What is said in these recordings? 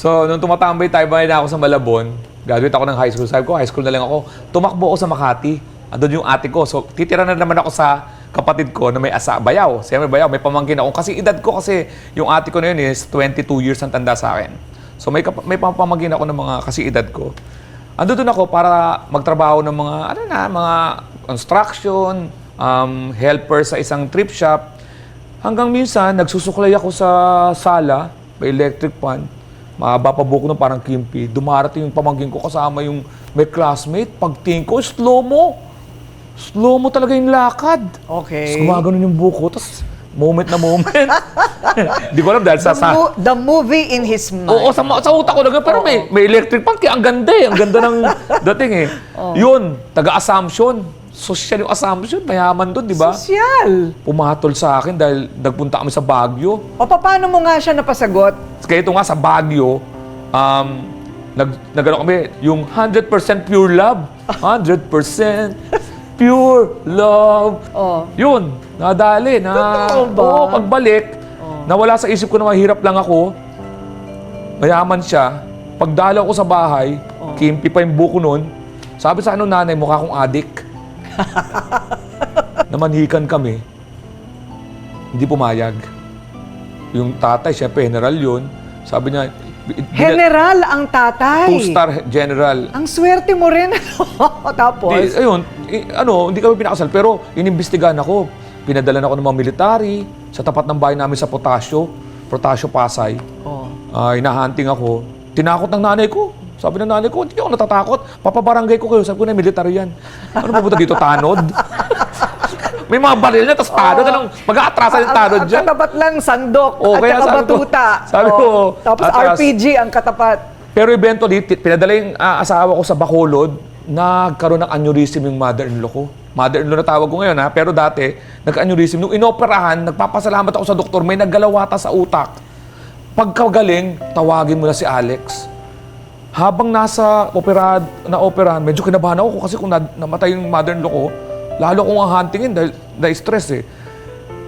So, nung tumatambay tayo na ako sa Malabon, graduate ako ng high school. Sabi ko, high school na lang ako. Tumakbo ako sa Makati. Andun yung ate ko. So, titira na naman ako sa kapatid ko na may Bayaw. Siyempre Bayaw, may pamangkin ako. Kasi edad ko kasi, yung ate ko na yun is 22 years ang tanda sa akin. So, may pamangkin ako ng mga kasi edad ko. Ando doon ako para magtrabaho ng mga, mga construction, helper sa isang trip shop. Hanggang minsan, nagsusuklay ako sa sala, may electric fan. Mahaba pa buko ng parang kimpi. Dumarating yung pamangkin ko kasama yung may classmate. Pagtingin ko, slow mo. Slow mo talaga yung lakad. Okay. Tapos gumaganon yung buko. Tapos moment na moment. Di ko alam dahil The movie in his mind. Oo, sa utak ko lang. Pero may electric fan. Kaya ang ganda eh. Ang ganda ng dating eh. Yun, taga-Assumption. Social yung Assumption. Mayaman doon, di ba? Social. Pumatol sa akin dahil nagpunta kami sa Baguio. O paano mo nga siya napasagot? Kaya ito nga sa Baguio, nagano kami, yung 100% pure love. 100% pure love. Oh. Yun, nadali. Totoo ba? Oo, pagbalik, nawala sa isip ko na mahirap lang ako. Mayaman siya. Pagdalaw ko sa bahay, kimpi pa yung buko nun. Sabi sa nanay, mukha akong adik. Namanhikan kami. Hindi pumayag. Yung tatay, syempre, general yun. Sabi niya, General ang tatay. two-star general. Ang swerte mo rin. Tapos? Ayun, hindi kami pinakasal, pero inimbestigahan ako. Pinadala na ako ng mga military sa tapat ng bahay namin sa Potasio Pasay. Oh. Hinahunting ako. Tinakot ng nanay ko. Sabi ng nanay ko, hindi ako natatakot. Papabarangay ko kayo. Sabi ko na, military yan. Ano pupunta dito, tanod? May mga baril niya, tapos tanod. Anong mag-aatrasan yung tanod dyan? Ang katapat lang sandok at Kaya saka batuta. sabi ko, Tapos atras. RPG ang katapat. Pero eventually, pinadala yung asawa ko sa Bacolod, nagkaroon ng aneurysm yung mother-in-law ko. Mother-in-law na tawag ko ngayon, pero dati, nagka-aneurysm. Nung inoperahan, nagpapasalamat ako sa doktor, may naggalawata sa utak. Pagkagaling, tawagin mo na si Alex. Habang nasa operahan, medyo kinabahan ako kasi kung namatay yung mother-in-law ko, lalo kong huntingin dahil na-stress eh.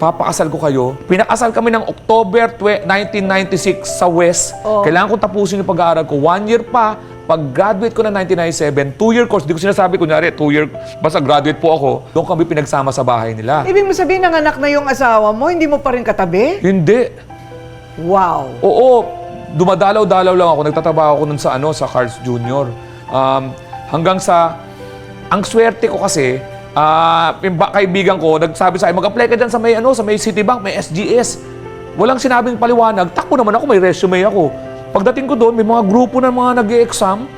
Papakasal ko kayo. Pinakasal kami ng October 1996 sa West. Kailangan kong tapusin yung pag-aaral ko. 1 year pa. Pag-graduate ko na 1997, 2-year course. Di ko sinasabi, kunyari, 2 year, basta graduate po ako. Doon kami pinagsama sa bahay nila. Ibig mo sabihin, nanganak na yung asawa mo, hindi mo pa rin katabi? Hindi. Wow. Oo. Dumadalaw-dalaw lang ako. Nagtatrabaho ako nun sa Carl's Jr. Hanggang sa, ang swerte ko kasi, yung kaibigan ko, nagsabi sa akin, mag-apply ka dyan sa may Citibank, may SGS. Walang sinabing paliwanag. Takbo naman ako, may resume ako. Pagdating ko doon, may mga grupo ng mga nag-e-exam.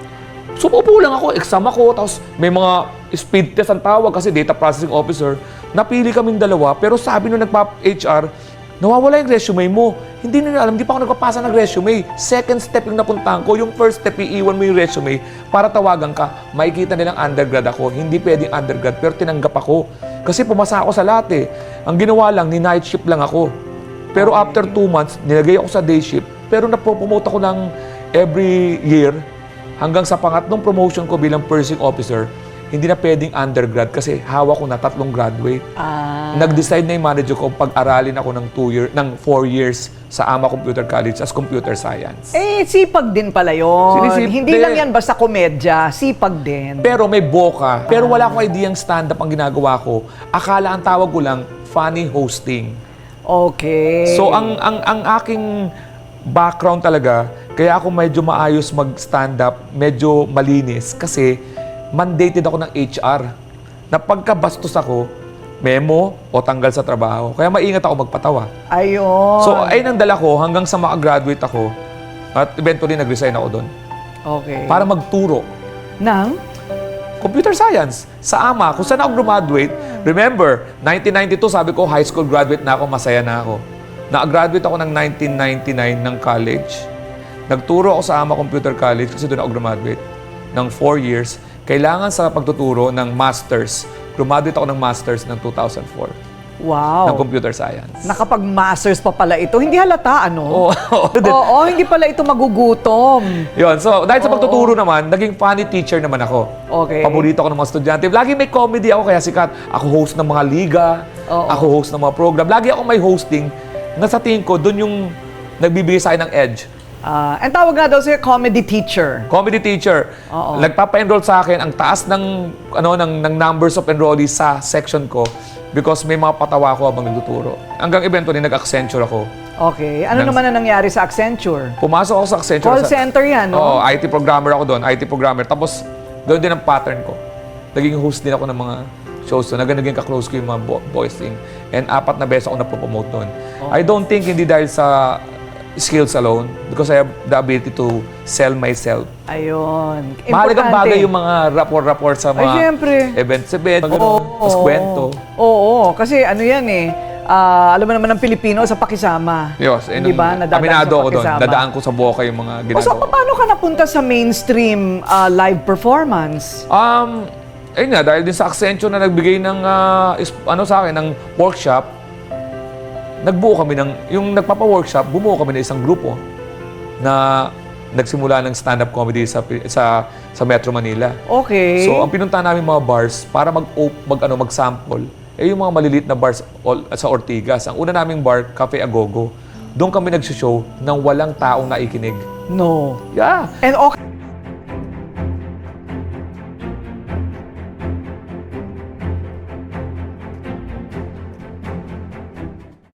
Sumupo lang ako, exam ako, tapos may mga speed test ang tawag kasi data processing officer. Napili kaming dalawa, pero sabi nung nagpa-HR, nawawala yung resume mo. Hindi nila alam, hindi pa ako nagpapasa ng resume. Second step yung napuntahan ko. Yung first step, iiwan mo yung resume para tawagan ka. Makikita nilang undergrad ako. Hindi pwedeng undergrad, pero tinanggap ako. Kasi pumasa ako sa lahat eh. Ang ginawa lang, ni-night shift lang ako. Pero after 2 months, nilagay ako sa day shift. Pero napopromote ako ng every year hanggang sa pangatlong promotion ko bilang pursuing officer. Hindi na pwedeng undergrad kasi hawak ko na 3 graduate. Nag-decide na yung manager ko pag-aralin ako ng 4 years sa AMA Computer College as computer science. Sipag din pala yun. Sinisip Hindi din. lang yan basta komedya, sipag din. Pero may boka. Pero wala akong idea yung stand-up ang ginagawa ko. Akala ang tawag ko lang, funny hosting. Okay. So ang aking background talaga, kaya ako medyo maayos mag-stand-up, medyo malinis kasi mandated ako ng HR. Na pagkabastos ako, memo o tanggal sa trabaho. Kaya maingat ako magpatawa. Ayun. So, ayun ang dala ko hanggang sa makagraduate ako. At eventually, nag-resign ako doon. Okay. Para magturo. Nang? Computer science. Sa AMA, kung saan ako graduate. Remember, 1992, sabi ko, high school graduate na ako, masaya na ako. Na-graduate ako ng 1999 ng college. Nagturo ako sa AMA Computer College kasi doon ako graduate ng 4 years. Kailangan sa pagtuturo ng masters. Graduate ako ng masters ng 2004 Wow. ng computer science. Nakapag-masters pa pala ito. Hindi halata, ano? Oo. Oo, hindi pala ito magugutom. Yun. So, dahil sa pagtuturo naman, naging funny teacher naman ako. Okay. Paborito ako ng mga estudyante. Lagi may comedy ako, kaya sikat. Ako host ng mga liga. Oo. Ako host ng mga program. Lagi ako may hosting. Na sa tingin ko, doon yung nagbibigay sa akin ng edge. Ang tawag nga daw sa'yo, comedy teacher. Comedy teacher. Oo. Nagpapa-enroll sa akin ang taas ng numbers of enrollees sa section ko because may mga patawa ko habang nagtuturo. Hanggang eventually nag-Accenture ako. Okay. Ano naman ang nangyari sa Accenture? Pumasok ako sa Accenture. Call center yan, no? Oo, IT programmer ako doon. IT programmer. Tapos, doon din ang pattern ko. Naging host din ako ng mga shows doon. Naging ka-close ko yung mga boys thing. And 4 na beses ako na-promote doon. I don't think hindi dahil sa skills alone because I have the ability to sell myself. Ayun. Mahalagang bagay yung mga rapport sa mga syempre. events, Oo. mas kwento. Oo, kasi ano yan eh. Alam mo naman ng Pilipino sa pakisama. Yes, Di ba? Nadadaan aminado sa ako doon. pakisama. Dadaan ko sa boka yung mga O so, ginagawa. paano ka napunta sa mainstream live performance? Ayun nga, dahil din sa Accenture na nagbigay ng, sa akin, ng workshop, nagbuo kami yung nagpapa-workshop, bumuo kami ng isang grupo na nagsimula ng stand-up comedy sa Metro Manila. Okay. So, ang pinunta namin mga bars para mag-sample, yung mga maliliit na bars sa Ortigas. Ang una naming bar, Cafe Agogo. Doon kami nag-show nang walang taong naikinig. No. Yeah. And okay.